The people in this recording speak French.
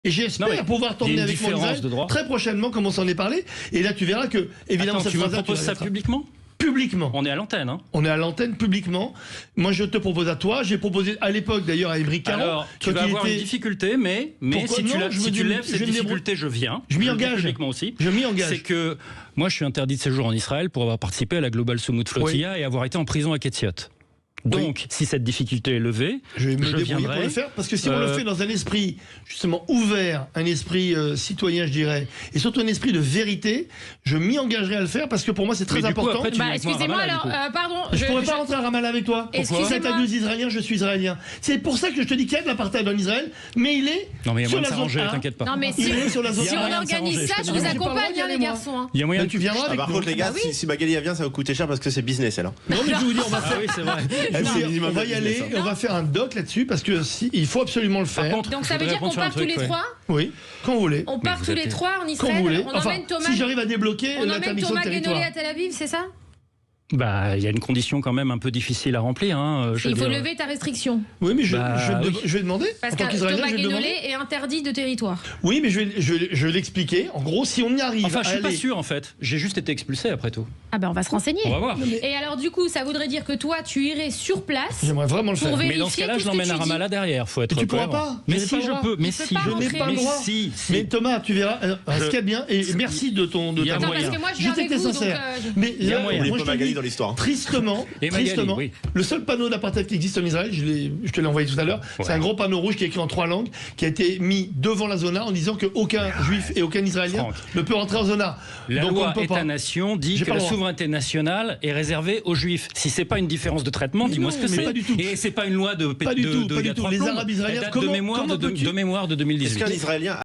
Et j'espère pouvoir t'emmener avec moi en Israël très prochainement, comme on s'en est parlé. Et là, tu verras que, évidemment, Attends, tu me proposes ça publiquement ? Publiquement. On est à l'antenne, hein. On est à l'antenne publiquement. Moi, je te propose à toi. J'ai proposé à l'époque, d'ailleurs, à Émeric Caron. Alors, tu vas avoir une difficulté, mais si tu lèves cette difficulté, je viens. Je m'y engage. Publiquement aussi. Je m'y engage. C'est que moi, je suis interdit de séjour en Israël pour avoir participé à la Global Summit Flotilla et avoir été en prison à Ketziot. Donc, si cette difficulté est levée, je vais me débrouiller pour le faire, parce que si on le fait dans un esprit justement ouvert, un esprit citoyen, je dirais, et surtout un esprit de vérité, je m'y engagerai à le faire, parce que pour moi c'est très important. Excusez-moi, alors, pardon. Je pourrais pas rentrer à Ramallah avec toi. Pourquoi ? Si t'as deux Israéliens, je suis israélien. C'est pour ça que je te dis qu'il y a de l'apartheid en Israël, mais il est sur la zone A. T'inquiète pas. Non, mais si on organise ça, je vous accompagne, les garçons. Il y a moyen. Tu viendras avec nous. Par contre, les gars, si Magali vient, ça va coûter cher parce que c'est business, alors. Non, mais je vais vous dire, on va faire. Oui, c'est vrai. On va y aller, on va faire un doc là-dessus parce que il faut absolument le faire. Donc ça veut dire qu'on part tous les trois ? Oui, quand vous voulez. On part tous les trois en Israël. Quand vous voulez. On emmène Thomas. Si j'arrive à débloquer l'interdiction de territoire. Thomas Guénolé à Tel Aviv, c'est ça ? Bah, il y a une condition quand même un peu difficile à remplir. Il faut lever ta restriction. Oui, mais je vais demander. Parce que Thomas Guénolé est interdit de territoire. Oui, mais je vais l'expliquer. En gros, si on y arrive. Enfin, je suis pas sûr en fait. J'ai juste été expulsé après tout. Ah ben, on va se renseigner. On va voir. Et alors, du coup, ça voudrait dire que toi, tu irais sur place. J'aimerais vraiment le faire. Mais dans ce cas-là, je l'emmène à Ramallah derrière. Faut être. Tu pourras pas. Mais si je peux. Mais si je n'ai pas le droit. Mais Thomas, tu verras. Ce qu'il y a bien. Et merci de ta voix. Parce que moi, je viens avec vous. Mais là, moi, je te dis dans l'histoire. Tristement, le seul panneau d'apartheid qui existe en Israël, je te l'ai envoyé tout à l'heure, c'est un gros panneau rouge qui est écrit en 3 langues, qui a été mis devant la zona en disant qu'aucun juif et aucun israélien ne peut rentrer en zona. La loi État-nation dit que la souveraineté nationale est réservée aux juifs. Si c'est pas une différence de traitement, dis-moi ce que c'est. Et c'est pas une loi de pas du tout. Les Arabes israéliens, de mémoire de 2018. Est-ce qu'un Israélien